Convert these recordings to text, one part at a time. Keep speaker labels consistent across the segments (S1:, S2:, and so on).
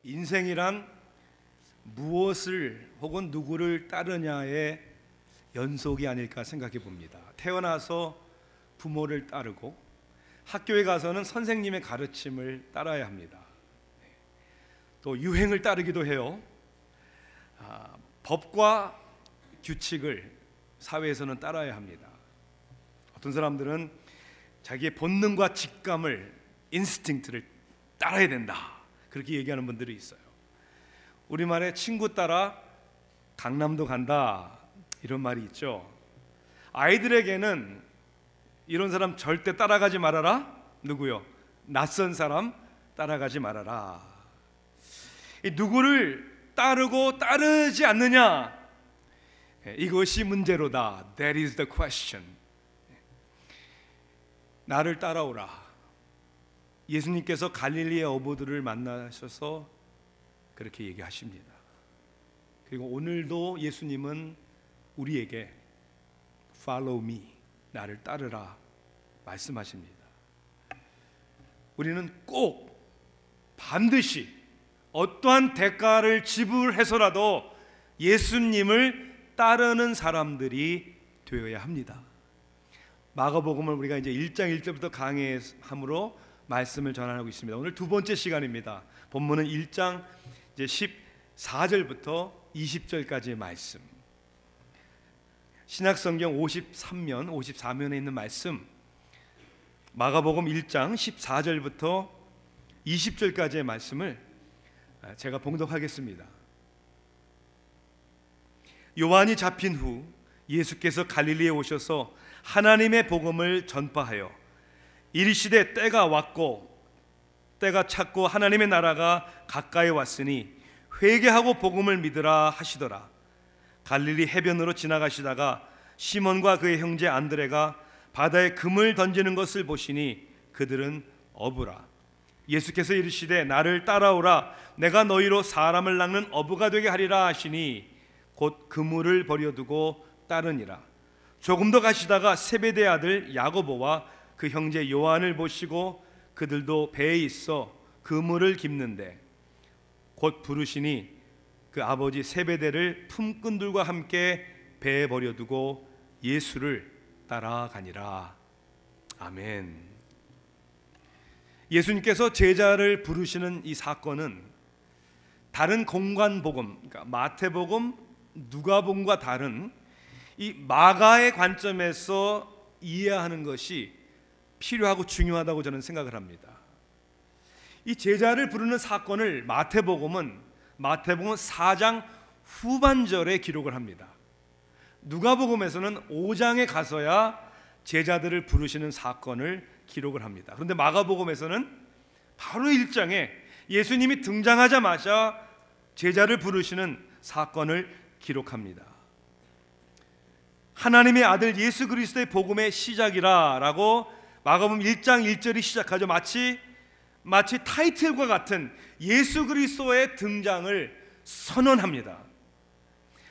S1: 인생이란 무엇을 혹은 누구를 따르냐의 연속이 아닐까 생각해 봅니다. 태어나서 부모를 따르고 학교에 가서는 선생님의 가르침을 따라야 합니다. 또 유행을 따르기도 해요. 법과 규칙을 사회에서는 따라야 합니다. 어떤 사람들은 자기의 본능과 직감을, 인스팅트를 따라야 된다, 그렇게 얘기하는 분들이 있어요. 우리말에 친구 따라 강남도 간다, 이런 말이 있죠. 아이들에게는 이런 사람 절대 따라가지 말아라. 누구요? 낯선 사람 따라가지 말아라. 누구를 따르고 따르지 않느냐, 이것이 문제로다. That is the question. 나를 따라오라. 예수님께서 갈릴리의 어부들을 만나셔서 그렇게 얘기하십니다. 그리고 오늘도 예수님은 우리에게 Follow me, 나를 따르라 말씀하십니다. 우리는 꼭 반드시 어떠한 대가를 지불해서라도 예수님을 따르는 사람들이 되어야 합니다. 마가복음을 우리가 이제 1장 1절부터 강해함으로 말씀을 전하고 있습니다. 오늘 두 번째 시간입니다. 본문은 1장 이제 14절부터 20절까지의 말씀. 신약성경 53면, 54면에 있는 말씀, 마가복음 1장 14절부터 20절까지의 말씀을 제가 봉독하겠습니다. 요한이 잡힌 후 예수께서 갈릴리에 오셔서 하나님의 복음을 전파하여 이르시되 때가 왔고 때가 찼고 하나님의 나라가 가까이 왔으니 회개하고 복음을 믿으라 하시더라. 갈릴리 해변으로 지나가시다가 시몬과 그의 형제 안드레가 바다에 금을 던지는 것을 보시니 그들은 어부라. 예수께서 이르시되 나를 따라오라. 내가 너희로 사람을 낚는 어부가 되게 하리라 하시니 곧 그물을 버려두고 따르니라. 조금 더 가시다가 세베대 아들 야고보와 그 형제 요한을 보시고 그들도 배에 있어 그물을 깁는데 곧 부르시니 그 아버지 세베대를 품꾼들과 함께 배에 버려두고 예수를 따라가니라. 아멘. 예수님께서 제자를 부르시는 이 사건은 다른 공관복음, 그러니까 마태복음, 누가복음과 다른 이 마가의 관점에서 이해하는 것이 필요하고 중요하다고 저는 생각을 합니다. 이 제자를 부르는 사건을 마태복음은 4장 후반절에 기록을 합니다. 누가복음에서는 5장에 가서야 제자들을 부르시는 사건을 기록을 합니다. 그런데 마가복음에서는 바로 1장에 예수님이 등장하자마자 제자를 부르시는 사건을 기록합니다. 하나님의 아들 예수 그리스도의 복음의 시작이라 라고 마가복음 1장 1절이 시작하죠. 마치 타이틀과 같은 예수 그리스도의 등장을 선언합니다.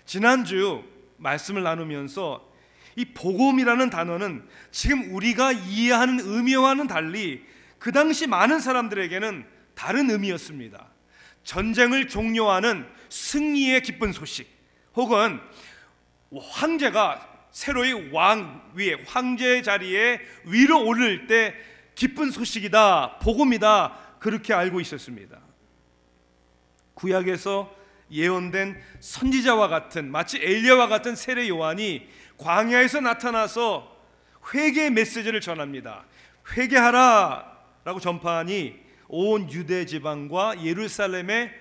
S1: 지난주 말씀을 나누면서 이 복음이라는 단어는 지금 우리가 이해하는 의미와는 달리 그 당시 많은 사람들에게는 다른 의미였습니다. 전쟁을 종료하는 승리의 기쁜 소식, 혹은 황제가 새로이 왕 위에 황제의 자리에 위로 오를 때 기쁜 소식이다, 복음이다, 그렇게 알고 있었습니다. 구약에서 예언된 선지자와 같은, 마치 엘리야와 같은 세례 요한이 광야에서 나타나서 회개의 메시지를 전합니다. 회개하라 라고 전파하니 온 유대 지방과 예루살렘에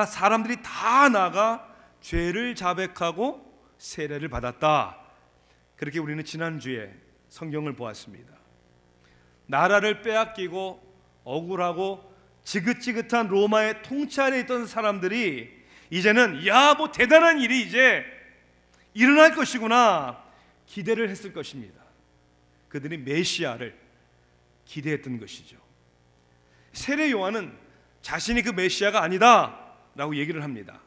S1: 사람들이 다 나가 죄를 자백하고 세례를 받았다. 그렇게 우리는 지난주에 성경을 보았습니다. 나라를 빼앗기고 억울하고 지긋지긋한 로마의 통치 아래 있던 사람들이 이제는 뭐 대단한 일이 이제 일어날 것이구나 기대를 했을 것입니다. 그들이 메시아를 기대했던 것이죠. 세례 요한은 자신이 그 메시아가 아니다 라고 얘기를 합니다.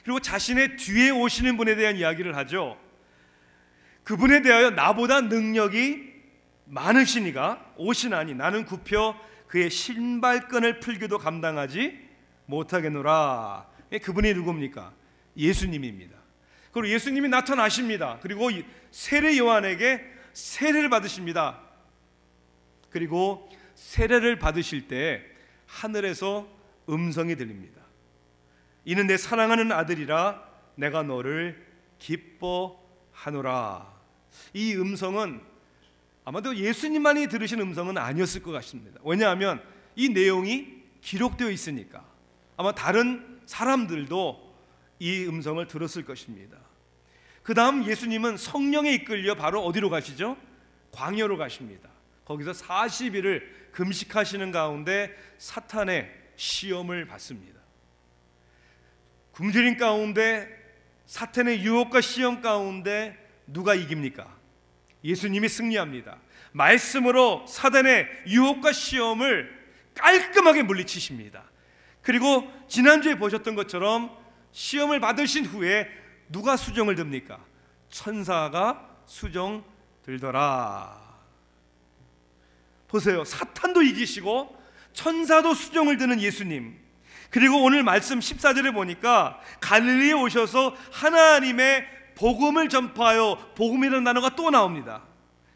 S1: 그리고 자신의 뒤에 오시는 분에 대한 이야기를 하죠. 그분에 대하여 나보다 능력이 많으시니가 오시나니 나는 굽혀 그의 신발끈을 풀기도 감당하지 못하겠노라. 그분이 누굽니까? 예수님입니다. 그리고 예수님이 나타나십니다. 그리고 세례 요한에게 세례를 받으십니다. 그리고 세례를 받으실 때 하늘에서 음성이 들립니다. 이는 내 사랑하는 아들이라 내가 너를 기뻐하노라. 이 음성은 아마도 예수님만이 들으신 음성은 아니었을 것 같습니다. 왜냐하면 이 내용이 기록되어 있으니까 아마 다른 사람들도 이 음성을 들었을 것입니다. 그 다음 예수님은 성령에 이끌려 바로 어디로 가시죠? 광야로 가십니다. 거기서 40일을 금식하시는 가운데 사탄의 시험을 받습니다. 굶주림 가운데 사탄의 유혹과 시험 가운데 누가 이깁니까? 예수님이 승리합니다. 말씀으로 사탄의 유혹과 시험을 깔끔하게 물리치십니다. 그리고 지난주에 보셨던 것처럼 시험을 받으신 후에 누가 수정을 듭니까? 천사가 수정 들더라. 보세요. 사탄도 이기시고 천사도 수정을 드는 예수님. 그리고 오늘 말씀 14절에 보니까 갈릴리에 오셔서 하나님의 복음을 전파하여, 복음이라는 단어가 또 나옵니다.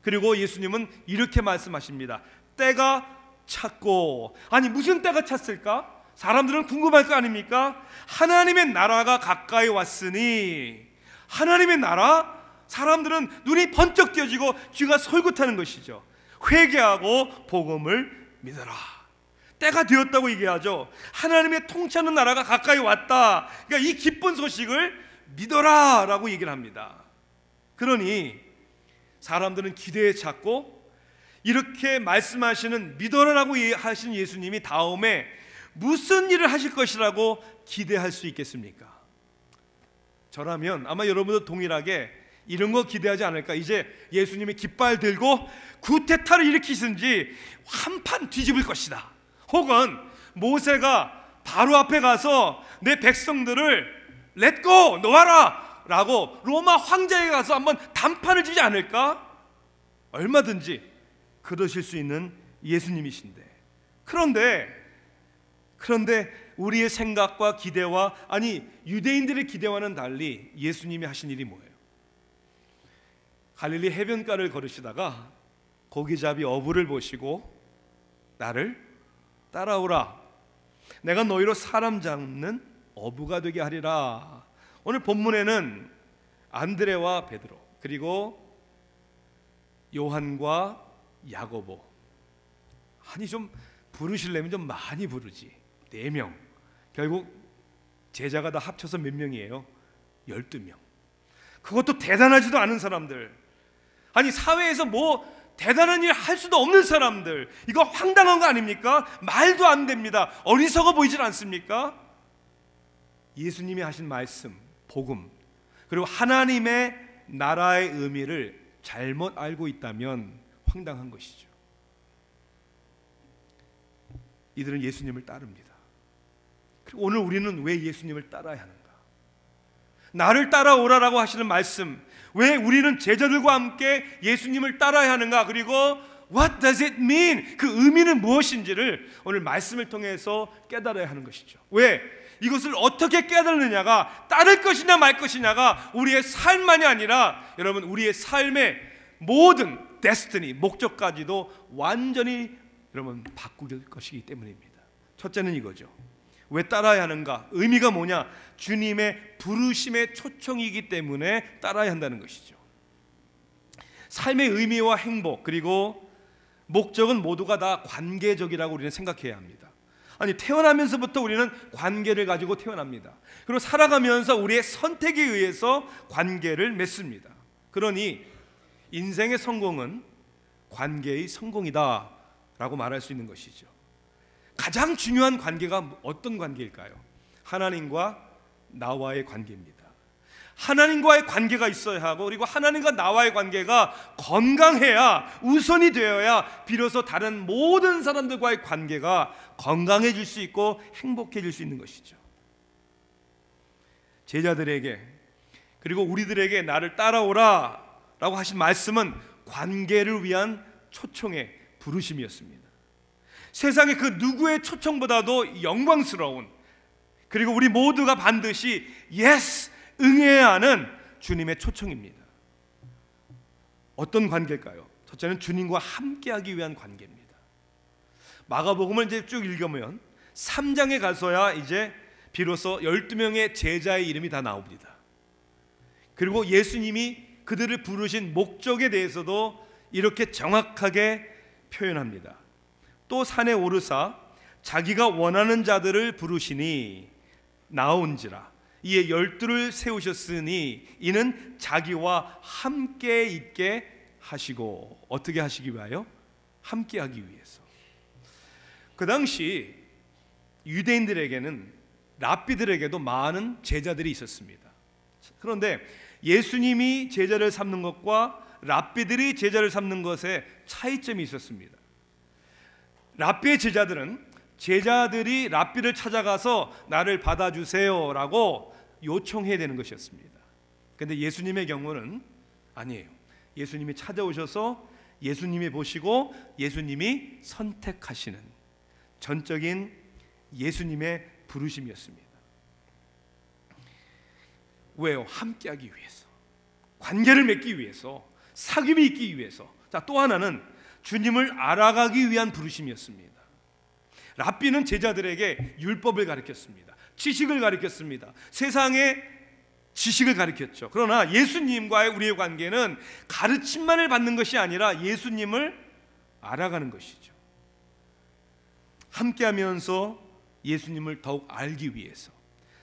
S1: 그리고 예수님은 이렇게 말씀하십니다. 때가 찼고. 아니 무슨 때가 찼을까? 사람들은 궁금할 거 아닙니까? 하나님의 나라가 가까이 왔으니. 하나님의 나라? 사람들은 눈이 번쩍 띄어지고 귀가 솔깃하는 것이죠. 회개하고 복음을 믿어라. 때가 되었다고 얘기하죠. 하나님의 통치하는 나라가 가까이 왔다. 그러니까 이 기쁜 소식을 믿어라 라고 얘기를 합니다. 그러니 사람들은 기대에 찼고, 이렇게 말씀하시는 믿어라라고 하신 예수님이 다음에 무슨 일을 하실 것이라고 기대할 수 있겠습니까? 저라면 아마 여러분도 동일하게 이런 거 기대하지 않을까? 이제 예수님이 깃발 들고 구테타를 일으키신지 한판 뒤집을 것이다. 혹은 모세가 바로 앞에 가서 내 백성들을 렛고 놓아라 라고 로마 황제에 가서 한번 단판을 지지 않을까? 얼마든지 그러실 수 있는 예수님이신데, 그런데 우리의 생각과 기대와, 아니 유대인들의 기대와는 달리 예수님이 하신 일이 뭐예요? 갈릴리 해변가를 걸으시다가 고기잡이 어부를 보시고 나를 따라오라. 내가 너희로 사람 잡는 어부가 되게 하리라. 오늘 본문에는 안드레와 베드로, 그리고 요한과 야고보, 아니 좀 부르시려면 좀 많이 부르지. 4명. 결국 제자가 다 합쳐서 몇 명이에요? 12명. 그것도 대단하지도 않은 사람들, 아니 사회에서 뭐 대단한 일 할 수도 없는 사람들, 이거 황당한 거 아닙니까? 말도 안 됩니다. 어리석어 보이질 않습니까? 예수님이 하신 말씀, 복음, 그리고 하나님의 나라의 의미를 잘못 알고 있다면 황당한 것이죠. 이들은 예수님을 따릅니다. 그리고 오늘 우리는 왜 예수님을 따라야 하는가? 나를 따라오라라고 하시는 말씀, 왜 우리는 제자들과 함께 예수님을 따라야 하는가? 그리고 What does it mean? 그 의미는 무엇인지를 오늘 말씀을 통해서 깨달아야 하는 것이죠. 왜? 이것을 어떻게 깨달느냐가, 따를 것이냐 말 것이냐가 우리의 삶만이 아니라 여러분 우리의 삶의 모든 데스티니, 목적까지도 완전히 여러분 바꿀 것이기 때문입니다. 첫째는 이거죠. 왜 따라야 하는가? 의미가 뭐냐? 주님의 부르심의 초청이기 때문에 따라야 한다는 것이죠. 삶의 의미와 행복, 그리고 목적은 모두가 다 관계적이라고 우리는 생각해야 합니다. 아니 태어나면서부터 우리는 관계를 가지고 태어납니다. 그리고 살아가면서 우리의 선택에 의해서 관계를 맺습니다. 그러니 인생의 성공은 관계의 성공이다 라고 말할 수 있는 것이죠. 가장 중요한 관계가 어떤 관계일까요? 하나님과 나와의 관계입니다. 하나님과의 관계가 있어야 하고, 그리고 하나님과 나와의 관계가 건강해야, 우선이 되어야 비로소 다른 모든 사람들과의 관계가 건강해질 수 있고 행복해질 수 있는 것이죠. 제자들에게, 그리고 우리들에게 나를 따라오라 라고 하신 말씀은 관계를 위한 초청의 부르심이었습니다. 세상의 그 누구의 초청보다도 영광스러운, 그리고 우리 모두가 반드시 예스 응해야 하는 주님의 초청입니다. 어떤 관계일까요? 첫째는 주님과 함께하기 위한 관계입니다. 마가복음을 이제 쭉 읽으면 3장에 가서야 이제 비로소 12명의 제자의 이름이 다 나옵니다. 그리고 예수님이 그들을 부르신 목적에 대해서도 이렇게 정확하게 표현합니다. 또 산에 오르사 자기가 원하는 자들을 부르시니 나온지라. 이에 12를 세우셨으니 이는 자기와 함께 있게 하시고. 어떻게 하시기 위하여? 함께 하기 위해서. 그 당시 유대인들에게는 랍비들에게도 많은 제자들이 있었습니다. 그런데 예수님이 제자를 삼는 것과 랍비들이 제자를 삼는 것에 차이점이 있었습니다. 랍비의 제자들은 제자들이 랍비를 찾아가서 나를 받아주세요 라고 요청해야 되는 것이었습니다. 그런데 예수님의 경우는 아니에요. 예수님이 찾아오셔서 예수님이 보시고 예수님이 선택하시는 전적인 예수님의 부르심이었습니다. 왜요? 함께하기 위해서, 관계를 맺기 위해서, 사귐이 있기 위해서. 자, 또 하나는 주님을 알아가기 위한 부르심이었습니다. 랍비는 제자들에게 율법을 가르쳤습니다. 지식을 가르쳤습니다. 세상의 지식을 가르쳤죠. 그러나 예수님과의 우리의 관계는 가르침만을 받는 것이 아니라 예수님을 알아가는 것이죠. 함께하면서 예수님을 더욱 알기 위해서.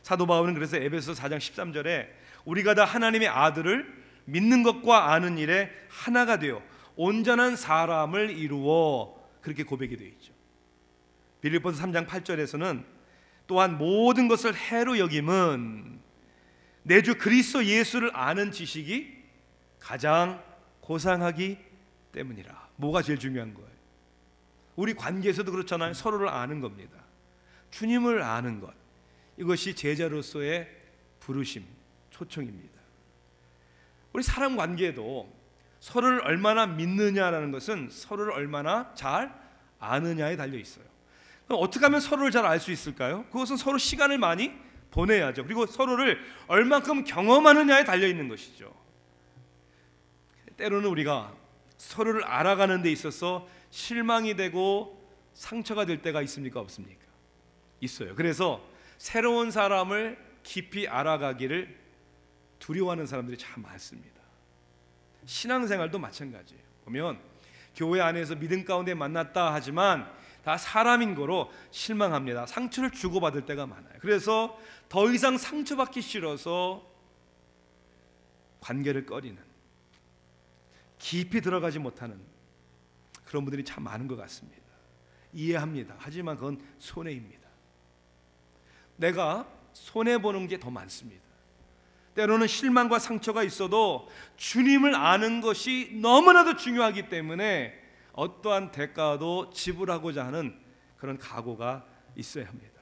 S1: 사도 바울은 그래서 에베소 4장 13절에 우리가 다 하나님의 아들을 믿는 것과 아는 일에 하나가 되어 온전한 사람을 이루어, 그렇게 고백이 되어 있죠. 빌립보서 3장 8절에서는 또한 모든 것을 해로 여김은 내 주 그리스도 예수를 아는 지식이 가장 고상하기 때문이라. 뭐가 제일 중요한 거예요? 우리 관계에서도 그렇잖아요. 서로를 아는 겁니다. 주님을 아는 것, 이것이 제자로서의 부르심, 초청입니다. 우리 사람 관계에도 서로를 얼마나 믿느냐라는 것은 서로를 얼마나 잘 아느냐에 달려 있어요. 그럼 어떻게 하면 서로를 잘 알 수 있을까요? 그것은 서로 시간을 많이 보내야죠. 그리고 서로를 얼만큼 경험하느냐에 달려 있는 것이죠. 때로는 우리가 서로를 알아가는 데 있어서 실망이 되고 상처가 될 때가 있습니까? 없습니까? 있어요. 그래서 새로운 사람을 깊이 알아가기를 두려워하는 사람들이 참 많습니다. 신앙생활도 마찬가지예요. 보면 교회 안에서 믿음 가운데 만났다 하지만 다 사람인 거로 실망합니다. 상처를 주고받을 때가 많아요. 그래서 더 이상 상처받기 싫어서 관계를 꺼리는, 깊이 들어가지 못하는 그런 분들이 참 많은 것 같습니다. 이해합니다. 하지만 그건 손해입니다. 내가 손해보는 게 더 많습니다. 때로는 실망과 상처가 있어도 주님을 아는 것이 너무나도 중요하기 때문에 어떠한 대가도 지불하고자 하는 그런 각오가 있어야 합니다.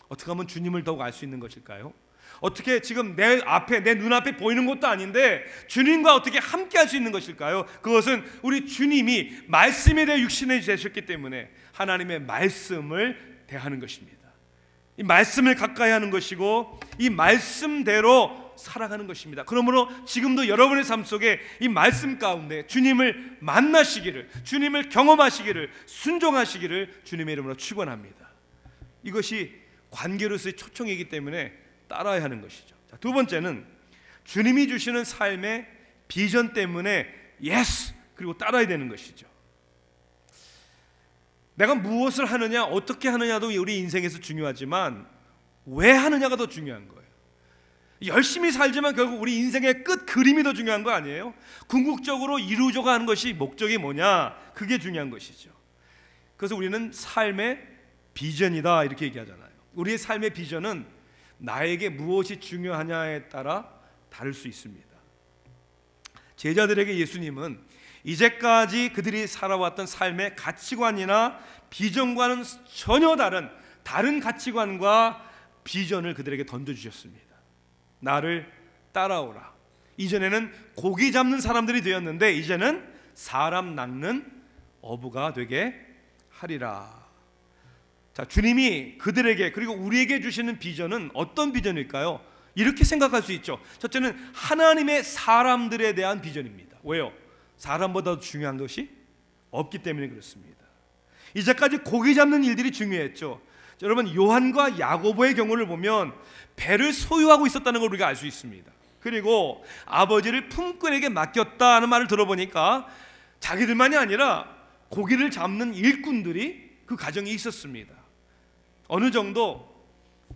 S1: 어떻게 하면 주님을 더욱 알 수 있는 것일까요? 어떻게 지금 내 눈앞에 보이는 것도 아닌데 주님과 어떻게 함께 할 수 있는 것일까요? 그것은 우리 주님이 말씀에 대해 육신에 되셨기 때문에 하나님의 말씀을 대하는 것입니다. 이 말씀을 가까이 하는 것이고 이 말씀대로 살아가는 것입니다. 그러므로 지금도 여러분의 삶 속에 이 말씀 가운데 주님을 만나시기를, 주님을 경험하시기를, 순종하시기를 주님의 이름으로 축원합니다. 이것이 관계로서의 초청이기 때문에 따라야 하는 것이죠. 자, 두 번째는 주님이 주시는 삶의 비전 때문에 예스, 그리고 따라야 되는 것이죠. 내가 무엇을 하느냐, 어떻게 하느냐도 우리 인생에서 중요하지만 왜 하느냐가 더 중요한 거예요. 열심히 살지만 결국 우리 인생의 끝 그림이 더 중요한 거 아니에요? 궁극적으로 이루어져가 하는 것이 목적이 뭐냐, 그게 중요한 것이죠. 그래서 우리는 삶의 비전이다 이렇게 얘기하잖아요. 우리의 삶의 비전은 나에게 무엇이 중요하냐에 따라 다를 수 있습니다. 제자들에게 예수님은 이제까지 그들이 살아왔던 삶의 가치관이나 비전과는 전혀 다른 가치관과 비전을 그들에게 던져주셨습니다. 나를 따라오라. 이전에는 고기 잡는 사람들이 되었는데 이제는 사람 낚는 어부가 되게 하리라. 자, 주님이 그들에게 그리고 우리에게 주시는 비전은 어떤 비전일까요? 이렇게 생각할 수 있죠. 첫째는 하나님의 사람들에 대한 비전입니다. 왜요? 사람보다 중요한 것이 없기 때문에 그렇습니다. 이제까지 고기 잡는 일들이 중요했죠. 여러분, 요한과 야고보의 경우를 보면 배를 소유하고 있었다는 걸 우리가 알 수 있습니다. 그리고 아버지를 품꾼에게 맡겼다는 말을 들어보니까 자기들만이 아니라 고기를 잡는 일꾼들이 그 가정에 있었습니다. 어느 정도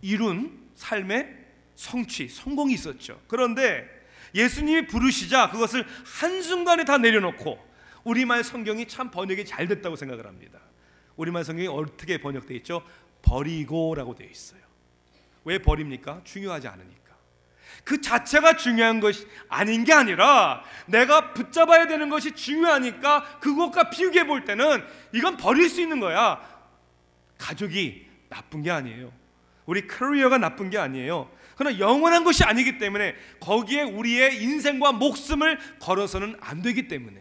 S1: 이룬 삶의 성취, 성공이 있었죠. 그런데 예수님이 부르시자 그것을 한순간에 다 내려놓고, 우리말 성경이 참 번역이 잘 됐다고 생각을 합니다. 우리말 성경이 어떻게 번역되어 있죠? 버리고라고 되어 있어요. 왜 버립니까? 중요하지 않으니까. 그 자체가 중요한 것이 아닌 게 아니라 내가 붙잡아야 되는 것이 중요하니까 그것과 비교해 볼 때는 이건 버릴 수 있는 거야. 가족이 나쁜 게 아니에요. 우리 커리어가 나쁜 게 아니에요. 그러나 영원한 것이 아니기 때문에 거기에 우리의 인생과 목숨을 걸어서는 안 되기 때문에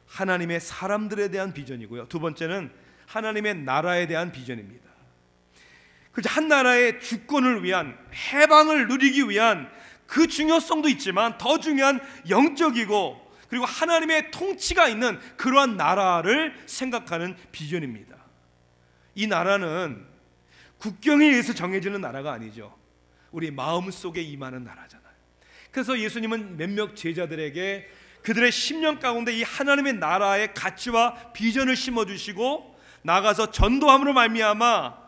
S1: 하나님의 사람들에 대한 비전이고요. 두 번째는 하나님의 나라에 대한 비전입니다. 한 나라의 주권을 위한, 해방을 누리기 위한 그 중요성도 있지만 더 중요한 영적이고 그리고 하나님의 통치가 있는 그러한 나라를 생각하는 비전입니다. 이 나라는 국경에 의해서 정해지는 나라가 아니죠. 우리 마음속에 임하는 나라잖아요. 그래서 예수님은 몇몇 제자들에게 그들의 심령 가운데 이 하나님의 나라의 가치와 비전을 심어주시고 나가서 전도함으로 말미암아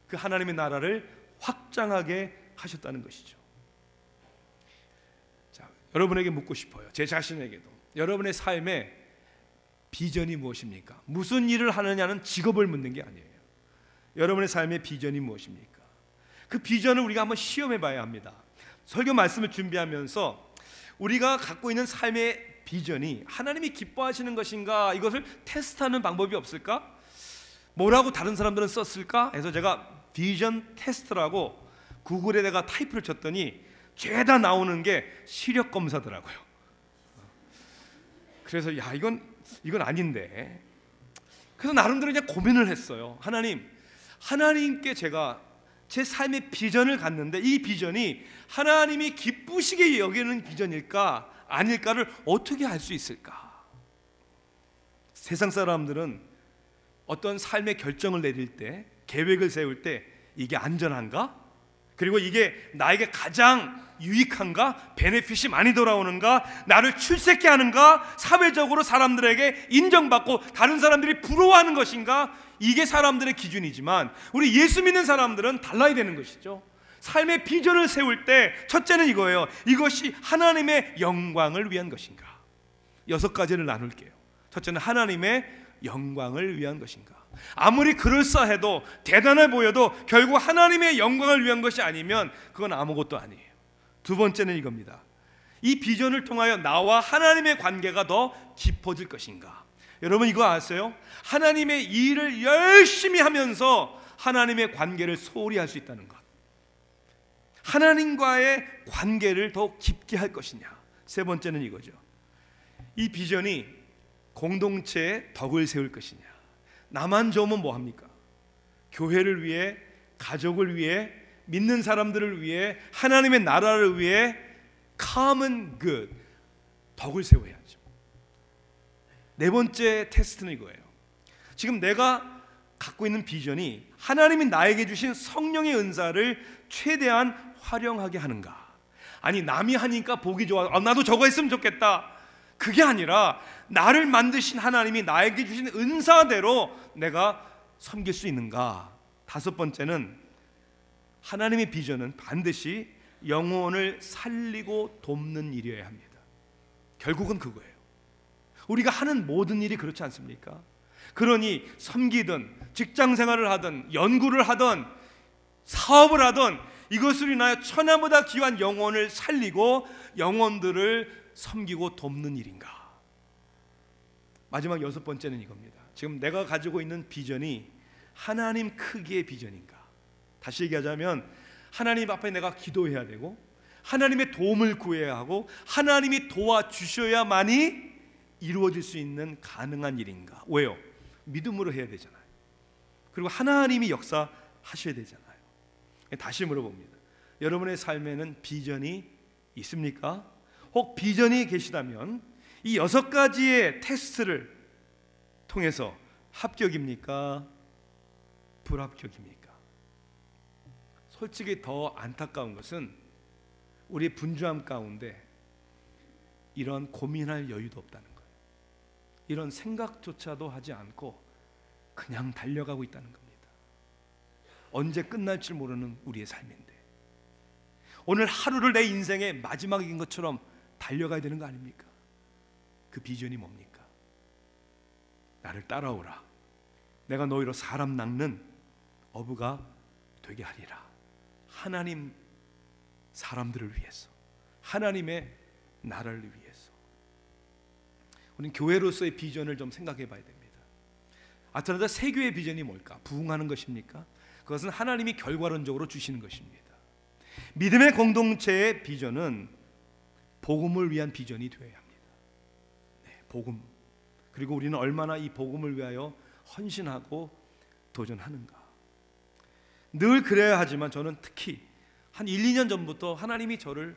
S1: 그 하나님의 나라를 확장하게 하셨다는 것이죠. 자, 여러분에게 묻고 싶어요. 제 자신에게도. 여러분의 삶의 비전이 무엇입니까? 무슨 일을 하느냐는 직업을 묻는 게 아니에요. 여러분의 삶의 비전이 무엇입니까? 그 비전을 우리가 한번 시험해 봐야 합니다. 설교 말씀을 준비하면서 우리가 갖고 있는 삶의 비전이 하나님이 기뻐하시는 것인가, 이것을 테스트하는 방법이 없을까? 뭐라고 다른 사람들은 썼을까 해서 제가 비전 테스트라고 구글에 내가 타이프를 쳤더니 죄다 나오는 게 시력 검사더라고요. 그래서 야, 이건 아닌데. 그래서 나름대로 그냥 고민을 했어요. 하나님께 제가 제 삶의 비전을 갖는데 이 비전이 하나님이 기쁘시게 여기는 비전일까 아닐까를 어떻게 알 수 있을까? 세상 사람들은 어떤 삶의 결정을 내릴 때, 계획을 세울 때 이게 안전한가? 그리고 이게 나에게 가장 유익한가? 베네핏이 많이 돌아오는가? 나를 출세케 하는가? 사회적으로 사람들에게 인정받고 다른 사람들이 부러워하는 것인가? 이게 사람들의 기준이지만 우리 예수 믿는 사람들은 달라야 되는 것이죠. 삶의 비전을 세울 때 첫째는 이거예요. 이것이 하나님의 영광을 위한 것인가? 6가지를 나눌게요. 첫째는 하나님의 영광을 위한 것인가? 아무리 그럴싸해도 대단해 보여도 결국 하나님의 영광을 위한 것이 아니면 그건 아무것도 아니에요. 두 번째는 이겁니다. 이 비전을 통하여 나와 하나님의 관계가 더 깊어질 것인가? 여러분 이거 아세요? 하나님의 일을 열심히 하면서 하나님의 관계를 소홀히 할 수 있다는 것. 하나님과의 관계를 더 깊게 할 것이냐. 세 번째는 이거죠. 이 비전이 공동체의 덕을 세울 것이냐. 나만 좋으면 뭐합니까? 교회를 위해, 가족을 위해, 믿는 사람들을 위해, 하나님의 나라를 위해 common good, 덕을 세워야죠. 네 번째 테스트는 이거예요. 지금 내가 갖고 있는 비전이 하나님이 나에게 주신 성령의 은사를 최대한 활용하게 하는가? 아니 남이 하니까 보기 좋아, 나도 저거 했으면 좋겠다. 그게 아니라 나를 만드신 하나님이 나에게 주신 은사대로 내가 섬길 수 있는가? 다섯 번째는 하나님의 비전은 반드시 영혼을 살리고 돕는 일이어야 합니다. 결국은 그거예요. 우리가 하는 모든 일이 그렇지 않습니까? 그러니 섬기든 직장생활을 하든 연구를 하든 사업을 하든 이것을 인하여 천하보다 귀한 영혼을 살리고 영혼들을 섬기고 돕는 일인가? 마지막 여섯 번째는 이겁니다. 지금 내가 가지고 있는 비전이 하나님 크기의 비전인가? 다시 얘기하자면 하나님 앞에 내가 기도해야 되고 하나님의 도움을 구해야 하고 하나님이 도와주셔야만이 이루어질 수 있는 가능한 일인가? 왜요? 믿음으로 해야 되잖아요. 그리고 하나님이 역사하셔야 되잖아요. 다시 물어봅니다. 여러분의 삶에는 비전이 있습니까? 혹 비전이 계시다면 이 6가지의 테스트를 통해서 합격입니까? 불합격입니까? 솔직히 더 안타까운 것은 우리의 분주함 가운데 이런 고민할 여유도 없다는 거예요. 이런 생각조차도 하지 않고 그냥 달려가고 있다는 겁니다. 언제 끝날지 모르는 우리의 삶인데 오늘 하루를 내 인생의 마지막인 것처럼 달려가야 되는 거 아닙니까? 그 비전이 뭡니까? 나를 따라오라. 내가 너희로 사람 낚는 어부가 되게 하리라. 하나님 사람들을 위해서, 하나님의 나라를 위해서. 우리는 교회로서의 비전을 좀 생각해 봐야 됩니다. 아틀란타 세교의 비전이 뭘까? 부흥하는 것입니까? 그것은 하나님이 결과론적으로 주시는 것입니다. 믿음의 공동체의 비전은 복음을 위한 비전이 되어야 합니다. 네, 복음. 그리고 우리는 얼마나 이 복음을 위하여 헌신하고 도전하는가. 늘 그래야 하지만 저는 특히 한 1, 2년 전부터 하나님이 저를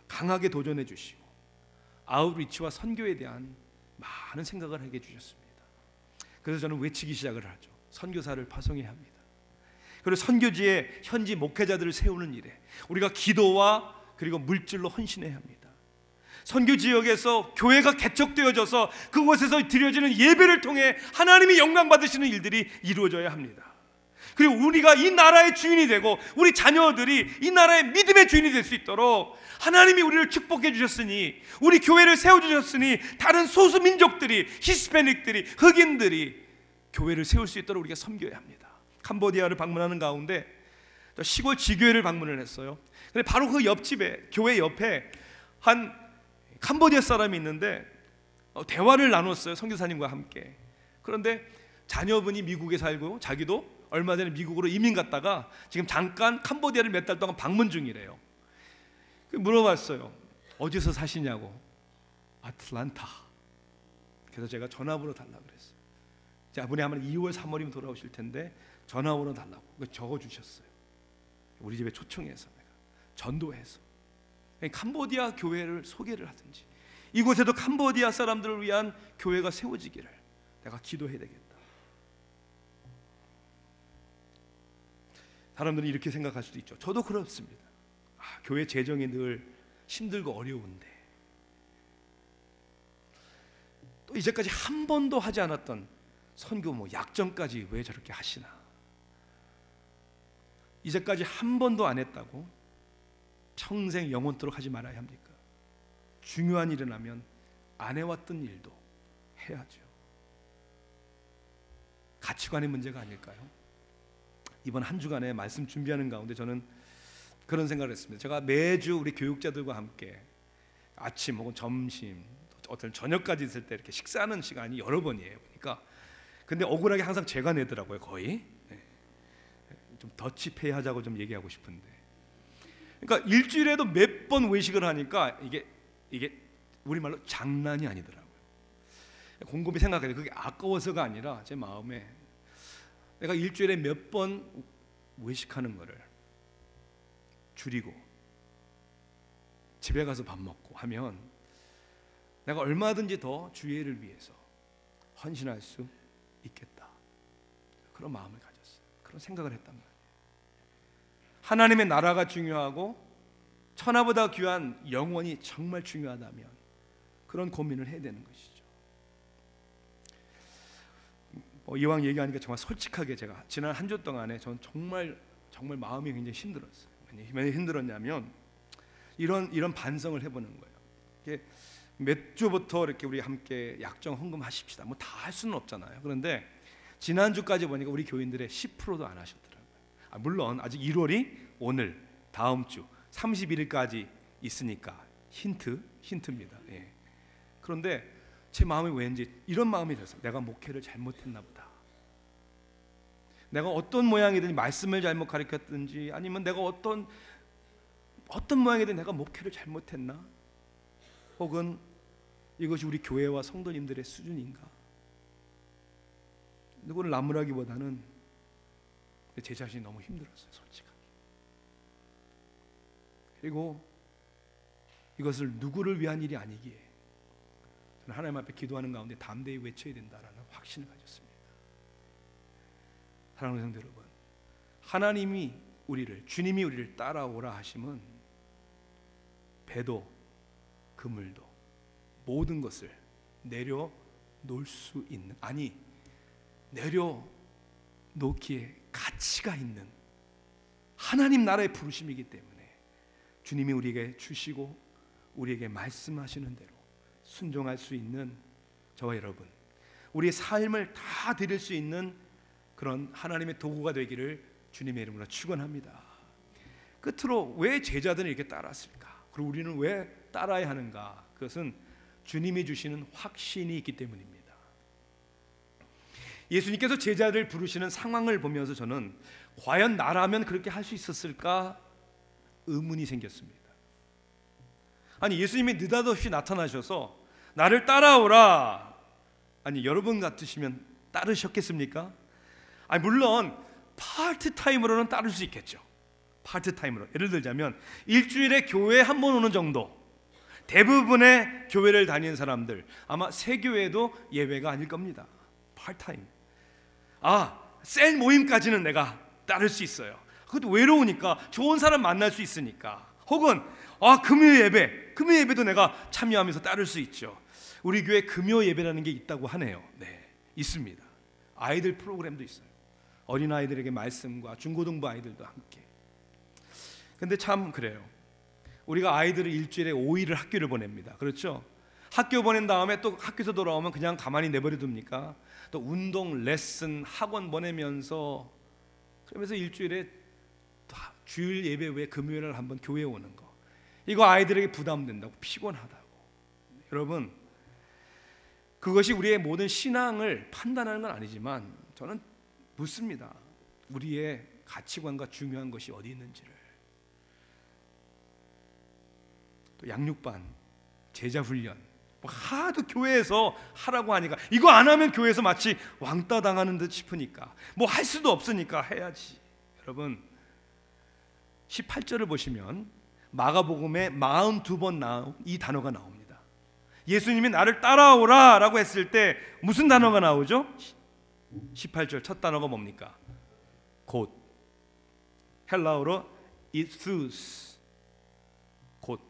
S1: 강하게 도전해 주시고 아웃리치와 선교에 대한 많은 생각을 하게 해주셨습니다. 그래서 저는 외치기 시작을 하죠. 선교사를 파송해야 합니다. 그리고 선교지에 현지 목회자들을 세우는 일에 우리가 기도와 그리고 물질로 헌신해야 합니다. 선교 지역에서 교회가 개척되어져서 그곳에서 드려지는 예배를 통해 하나님이 영광 받으시는 일들이 이루어져야 합니다. 그리고 우리가 이 나라의 주인이 되고 우리 자녀들이 이 나라의 믿음의 주인이 될 수 있도록 하나님이 우리를 축복해 주셨으니, 우리 교회를 세워주셨으니 다른 소수 민족들이, 히스패닉들이, 흑인들이 교회를 세울 수 있도록 우리가 섬겨야 합니다. 캄보디아를 방문하는 가운데 시골 지교회를 방문을 했어요. 근데 바로 그 옆집에, 교회 옆에 한 캄보디아 사람이 있는데 대화를 나눴어요. 선교사님과 함께. 그런데 자녀분이 미국에 살고 자기도 얼마 전에 미국으로 이민 갔다가 지금 잠깐 캄보디아를 몇 달 동안 방문 중이래요. 물어봤어요. 어디서 사시냐고. 아틀란타. 그래서 제가 전화번호 달라고 그랬어요. 아버님 아마 2월 3월이면 돌아오실 텐데 전화번호 달라고 적어주셨어요. 우리 집에 초청해서 내가 전도해서 캄보디아 교회를 소개를 하든지, 이곳에도 캄보디아 사람들을 위한 교회가 세워지기를 내가 기도해야 되겠다. 사람들은 이렇게 생각할 수도 있죠. 저도 그렇습니다. 교회 재정이 늘 힘들고 어려운데 또 이제까지 한 번도 하지 않았던 선교 약정까지 왜 저렇게 하시나? 이제까지 한 번도 안 했다고 평생 영원토록 하지 말아야 합니까? 중요한 일이 나면 안 해왔던 일도 해야죠. 가치관의 문제가 아닐까요? 이번 한 주간에 말씀 준비하는 가운데 저는 그런 생각을 했습니다. 제가 매주 우리 교육자들과 함께 아침 혹은 점심, 어떤 저녁까지 있을 때 이렇게 식사하는 시간이 여러 번이에요. 그러니까 근데 억울하게 항상 제가 내더라고요. 거의. 네. 좀 더치페이 하자고 좀 얘기하고 싶은데, 그러니까 일주일에도 몇 번 외식을 하니까 이게 우리말로 장난이 아니더라고요. 곰곰이 생각해요. 그게 아까워서가 아니라 제 마음에 내가 일주일에 몇 번 외식하는 거를 줄이고 집에 가서 밥 먹고 하면 내가 얼마든지 더 주의를 위해서 헌신할 수 있겠다. 그런 마음을 가졌어요. 그런 생각을 했단 말이에요. 하나님의 나라가 중요하고 천하보다 귀한 영혼이 정말 중요하다면 그런 고민을 해야 되는 것이죠. 이왕 얘기하니까 정말 솔직하게 제가 지난 한 주 동안에 저는 정말 마음이 굉장히 힘들었어요. 왜 힘들었냐면 이런 반성을 해보는 거예요. 몇 주부터 이렇게 우리 함께 약정 헌금하십시다. 다 할 수는 없잖아요. 그런데 지난 주까지 보니까 우리 교인들의 10%도 안 하셨더라고요. 물론 아직 1월이 오늘, 다음 주 31일까지 있으니까 힌트입니다. 예. 그런데 제 마음이 왠지 이런 마음이 들었어요. 내가 목회를 잘못했나 보다. 내가 어떤 모양이든지 말씀을 잘못 가르쳤든지 아니면 내가 어떤 모양이든 내가 목회를 잘못했나? 혹은 이것이 우리 교회와 성도님들의 수준인가? 누구를 나무라기보다는 제 자신이 너무 힘들었어요, 솔직하게. 그리고 이것을 누구를 위한 일이 아니기에 저는 하나님 앞에 기도하는 가운데 담대히 외쳐야 된다라는 확신을 가졌습니다. 사랑하는 성도 여러분, 하나님이 주님이 우리를 따라오라 하심은 배도 그물도 모든 것을 내려놓을 수 있는, 아니 내려놓기에 가치가 있는 하나님 나라의 부르심이기 때문에 주님이 우리에게 주시고 우리에게 말씀하시는 대로 순종할 수 있는 저와 여러분, 우리의 삶을 다 드릴 수 있는 그런 하나님의 도구가 되기를 주님의 이름으로 축원합니다. 끝으로 왜 제자들은 이렇게 따랐을까? 그리고 우리는 왜 따라야 하는가? 그것은 주님이 주시는 확신이 있기 때문입니다. 예수님께서 제자를 부르시는 상황을 보면서 저는 과연 나라면 그렇게 할 수 있었을까 의문이 생겼습니다. 아니, 예수님이 느닷없이 나타나셔서 나를 따라오라, 아니 여러분 같으시면 따르셨겠습니까? 아니, 물론 파트타임으로는 따를 수 있겠죠. 파트타임으로, 예를 들자면 일주일에 교회에 한 번 오는 정도, 대부분의 교회를 다니는 사람들, 아마 새 교회도 예외가 아닐 겁니다. 파트타임. 셀 모임까지는 내가 따를 수 있어요. 그것도 외로우니까 좋은 사람 만날 수 있으니까. 혹은 금요 예배도 내가 참여하면서 따를 수 있죠. 우리 교회 금요 예배라는 게 있다고 하네요. 네, 있습니다. 아이들 프로그램도 있어요. 어린아이들에게 말씀과 중고등부 아이들도 함께. 근데 참 그래요. 우리가 아이들을 일주일에 5일을 학교를 보냅니다. 그렇죠? 학교 보낸 다음에 또 학교에서 돌아오면 그냥 가만히 내버려 둡니까? 또 운동, 레슨, 학원 보내면서, 그러면서 일주일에 주일 예배 외에 금요일날 한번 교회 오는 거, 이거 아이들에게 부담된다고, 피곤하다고. 여러분, 그것이 우리의 모든 신앙을 판단하는 건 아니지만 저는 묻습니다. 우리의 가치관과 중요한 것이 어디 있는지를. 또 양육반, 제자훈련, 하도 교회에서 하라고 하니까, 이거 안 하면 교회에서 마치 왕따 당하는 듯 싶으니까 뭐 할 수도 없으니까 해야지. 여러분, 18절을 보시면 마가복음에 42번 이 단어가 나옵니다. 예수님이 나를 따라오라 라고 했을 때 무슨 단어가 나오죠? 18절 첫 단어가 뭡니까? 곧. 헬라어로 이수스, 곧.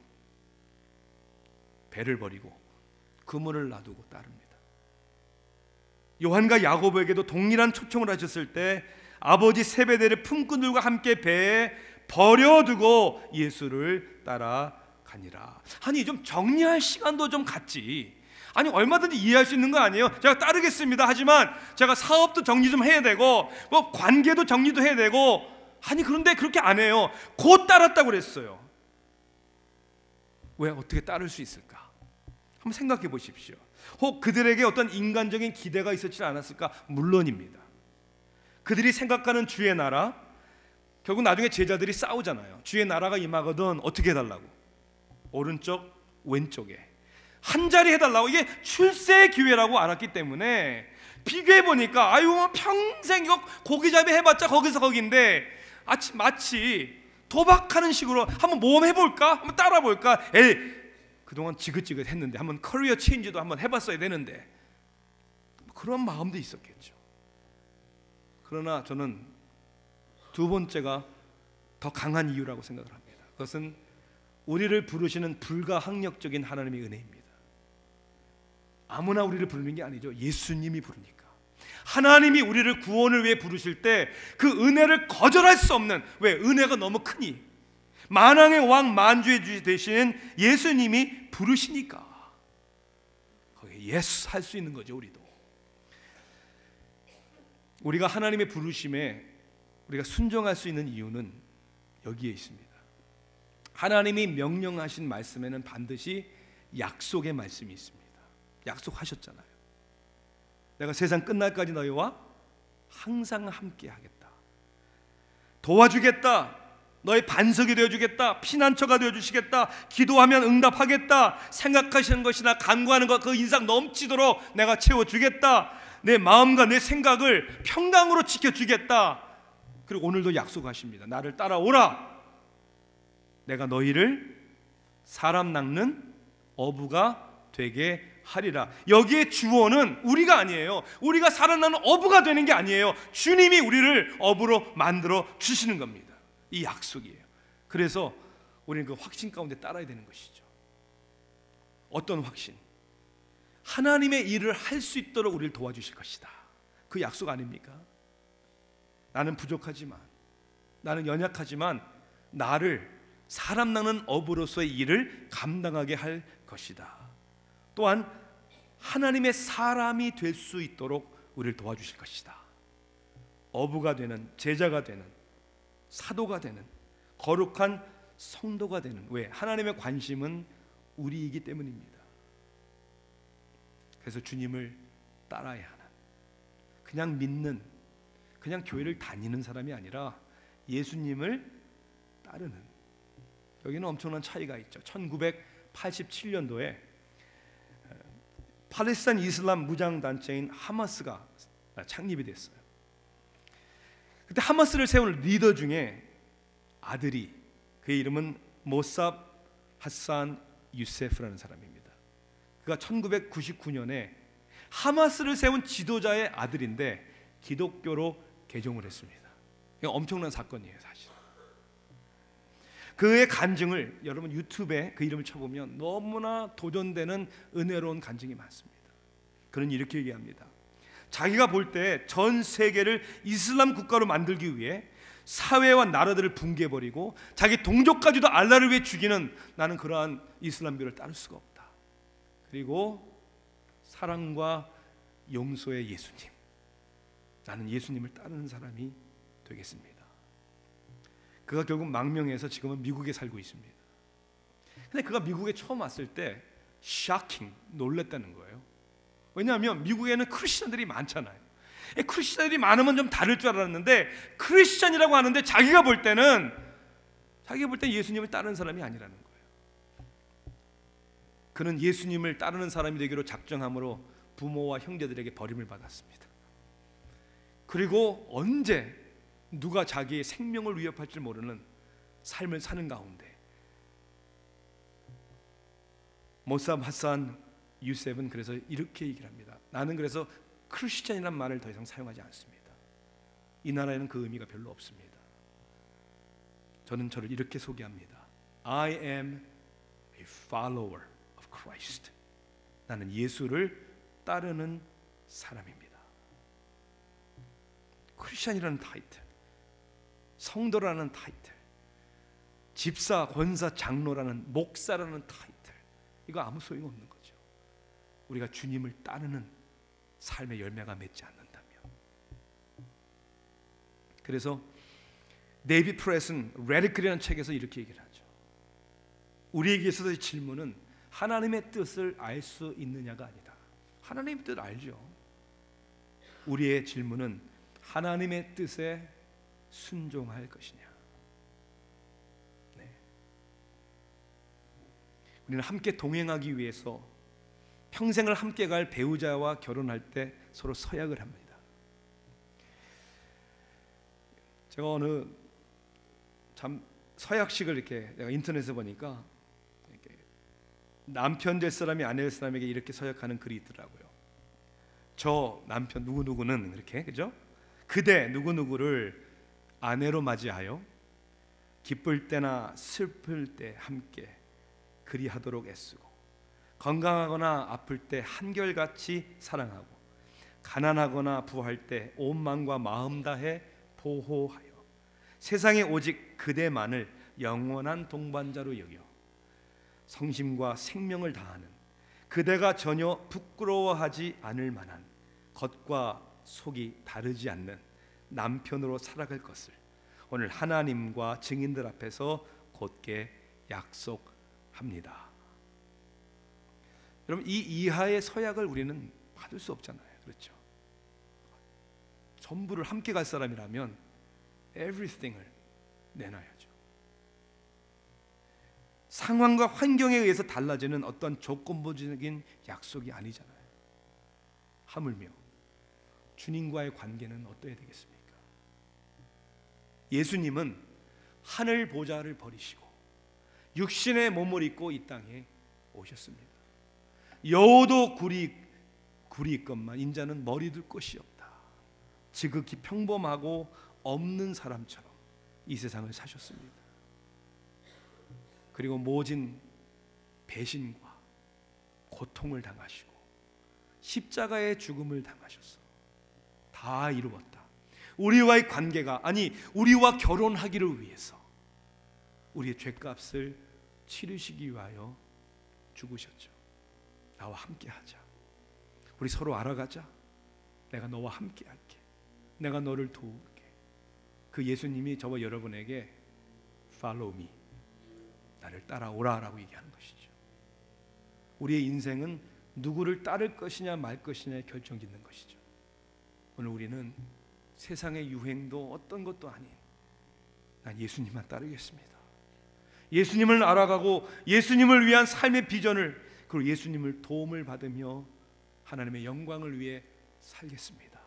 S1: 배를 버리고 그물을 놔두고 따릅니다. 요한과 야고보에게도 동일한 초청을 하셨을 때 아버지 세베대를 품꾼들과 함께 배에 버려두고 예수를 따라가니라. 아니, 좀 정리할 시간도 좀 갖지. 아니, 얼마든지 이해할 수 있는 거 아니에요? 제가 따르겠습니다. 하지만 제가 사업도 정리 좀 해야 되고 뭐 관계도 정리도 해야 되고, 아니 그런데 그렇게 안 해요. 곧 따랐다고 그랬어요. 왜 어떻게 따를 수 있을까? 한번 생각해 보십시오. 혹 그들에게 어떤 인간적인 기대가 있었지 않았을까? 물론입니다. 그들이 생각하는 주의 나라, 결국 나중에 제자들이 싸우잖아요. 주의 나라가 임하거든 어떻게 해달라고? 오른쪽, 왼쪽에 한 자리 해달라고. 이게 출세의 기회라고 알았기 때문에 비교해 보니까 평생 이거 고기잡이 해봤자 거기서 거긴데, 마치 도박하는 식으로 한번 모험해볼까? 한번 따라볼까? 그동안 지긋지긋했는데 한번 커리어 체인지도 한번 해봤어야 되는데, 그런 마음도 있었겠죠. 그러나 저는 두 번째가 더 강한 이유라고 생각을 합니다. 그것은 우리를 부르시는 불가항력적인 하나님의 은혜입니다. 아무나 우리를 부르는 게 아니죠. 예수님이 부르니까. 하나님이 우리를 구원을 위해 부르실 때 그 은혜를 거절할 수 없는, 왜? 은혜가 너무 크니, 만왕의 왕 만주의 주 되신 예수님이 부르시니까 거기에 예수 할 수 있는 거죠. 우리도 우리가 하나님의 부르심에 우리가 순종할 수 있는 이유는 여기에 있습니다. 하나님이 명령하신 말씀에는 반드시 약속의 말씀이 있습니다. 약속하셨잖아요. 내가 세상 끝날까지 너희와 항상 함께 하겠다, 도와주겠다, 너의 반석이 되어주겠다, 피난처가 되어주시겠다, 기도하면 응답하겠다, 생각하시는 것이나 간구하는 것 그 인상 넘치도록 내가 채워주겠다, 내 마음과 내 생각을 평강으로 지켜주겠다. 그리고 오늘도 약속하십니다. 나를 따라오라. 내가 너희를 사람 낚는 어부가 되게 하리라. 여기에 주어는 우리가 아니에요. 우리가 사람 낚는 어부가 되는 게 아니에요. 주님이 우리를 어부로 만들어 주시는 겁니다. 이 약속이에요. 그래서 우리는 그 확신 가운데 따라야 되는 것이죠. 어떤 확신? 하나님의 일을 할 수 있도록 우리를 도와주실 것이다. 그 약속 아닙니까? 나는 부족하지만, 나는 연약하지만 나를 사람 낚는 어부로서의 일을 감당하게 할 것이다. 또한 하나님의 사람이 될 수 있도록 우리를 도와주실 것이다. 어부가 되는, 제자가 되는, 사도가 되는, 거룩한 성도가 되는. 왜? 하나님의 관심은 우리이기 때문입니다. 그래서 주님을 따라야 하는, 그냥 믿는, 그냥 교회를 다니는 사람이 아니라 예수님을 따르는. 여기는 엄청난 차이가 있죠. 1987년도에 팔레스타인 이슬람 무장단체인 하마스가 창립이 됐어요. 그때 하마스를 세운 리더 중에 아들이, 그의 이름은 모삽 하산 유세프라는 사람입니다. 그가 1999년에 하마스를 세운 지도자의 아들인데 기독교로 개종을 했습니다. 이거 엄청난 사건이에요, 사실. 그의 간증을 여러분 유튜브에 그 이름을 쳐보면 너무나 도전되는 은혜로운 간증이 많습니다. 그는 이렇게 얘기합니다. 자기가 볼 때 전 세계를 이슬람 국가로 만들기 위해 사회와 나라들을 붕괴해버리고 자기 동족까지도 알라를 위해 죽이는, 나는 그러한 이슬람교를 따를 수가 없다. 그리고 사랑과 용서의 예수님, 나는 예수님을 따르는 사람이 되겠습니다. 그가 결국 망명해서 지금은 미국에 살고 있습니다. 근데 그가 미국에 처음 왔을 때 shocking, 놀랬다는 거예요. 왜냐하면 미국에는 크리스천들이 많잖아요. 크리스천들이 많으면 좀 다를 줄 알았는데, 크리스천이라고 하는데 자기가 볼 때는 예수님을 따르는 사람이 아니라는 거예요. 그는 예수님을 따르는 사람이 되기로 작정함으로 부모와 형제들에게 버림을 받았습니다. 그리고 언제 누가 자기의 생명을 위협할지 모르는 삶을 사는 가운데 모삽 하산 유셉은 그래서 이렇게 얘기를 합니다. 나는 그래서 크리스천이라는 말을 더 이상 사용하지 않습니다. 이 나라에는 그 의미가 별로 없습니다. 저는 저를 이렇게 소개합니다. I am a follower of Christ. 나는 예수를 따르는 사람입니다. 크리스천이라는 타이틀, 성도라는 타이틀, 집사, 권사, 장로라는, 목사라는 타이틀, 이거 아무 소용없는 거죠. 우리가 주님을 따르는 삶의 열매가 맺지 않는다면. 그래서 데이비드 프레슨 레디클이라는 책에서 이렇게 얘기를 하죠. 우리에게 있어서의 질문은 하나님의 뜻을 알 수 있느냐가 아니다. 하나님의 뜻을 알죠. 우리의 질문은 하나님의 뜻에 순종할 것이냐. 네. 우리는 함께 동행하기 위해서 평생을 함께 갈 배우자와 결혼할 때 서로 서약을 합니다. 제가 어느 참 서약식을 이렇게 내가 인터넷에 보니까 이렇게 남편 될 사람이 아내 될 사람에게 이렇게 서약하는 글이 있더라고요. 저 남편 누구누구는 이렇게, 그죠? 그대 누구누구를 아내로 맞이하여 기쁠 때나 슬플 때 함께 그리하도록 애쓰고, 건강하거나 아플 때 한결같이 사랑하고, 가난하거나 부할 때 온 마음과 마음 다해 보호하여, 세상에 오직 그대만을 영원한 동반자로 여겨 성심과 생명을 다하는, 그대가 전혀 부끄러워하지 않을 만한, 겉과 속이 다르지 않는 남편으로 살아갈 것을 오늘 하나님과 증인들 앞에서 곧게 약속합니다. 여러분, 이 이하의 서약을 우리는 받을 수 없잖아요. 그렇죠? 전부를 함께 갈 사람이라면 everything을 내놔야죠. 상황과 환경에 의해서 달라지는 어떤 조건부적인 약속이 아니잖아요. 하물며 주님과의 관계는 어떠해야 되겠습니까? 예수님은 하늘 보좌를 버리시고 육신의 몸을 입고 이 땅에 오셨습니다. 여우도 굴이 있건만 인자는 머리 둘 곳이 없다. 지극히 평범하고 없는 사람처럼 이 세상을 사셨습니다. 그리고 모진 배신과 고통을 당하시고 십자가의 죽음을 당하셔서 다 이루었다. 우리와의 관계가, 아니 우리와 결혼하기를 위해서 우리의 죄값을 치르시기 위하여 죽으셨죠. 나와 함께 하자. 우리 서로 알아가자. 내가 너와 함께 할게. 내가 너를 도울게. 그 예수님이 저와 여러분에게 Follow me, 나를 따라오라 라고 얘기하는 것이죠. 우리의 인생은 누구를 따를 것이냐 말 것이냐에 결정짓는 것이죠. 오늘 우리는 세상의 유행도 어떤 것도 아닌 난 예수님만 따르겠습니다. 예수님을 알아가고 예수님을 위한 삶의 비전을, 그리고 예수님을 도움을 받으며 하나님의 영광을 위해 살겠습니다.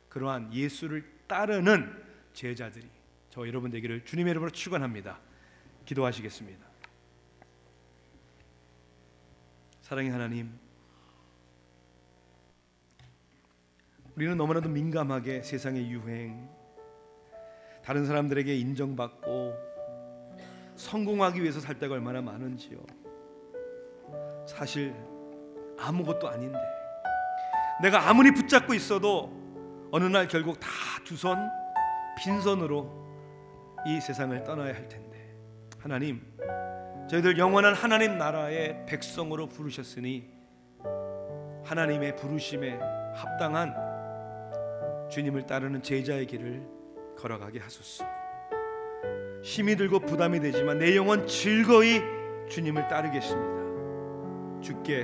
S1: 그러한 예수를 따르는 제자들이 저 여러분 되기를 주님의 이름으로 축원합니다. 기도하시겠습니다. 사랑의 하나님, 우리는 너무나도 민감하게 세상의 유행, 다른 사람들에게 인정받고 성공하기 위해서 살 때가 얼마나 많은지요. 사실 아무것도 아닌데 내가 아무리 붙잡고 있어도 어느 날 결국 다 두 손 빈손으로 이 세상을 떠나야 할 텐데, 하나님, 저희들 영원한 하나님 나라의 백성으로 부르셨으니 하나님의 부르심에 합당한 주님을 따르는 제자의 길을 걸어가게 하소서. 힘이 들고 부담이 되지만 내 영혼 즐거이 주님을 따르겠습니다. 주께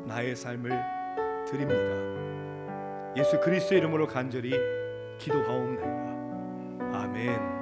S1: 나의 삶을 드립니다. 예수 그리스도의 이름으로 간절히 기도하옵나이다. 아멘.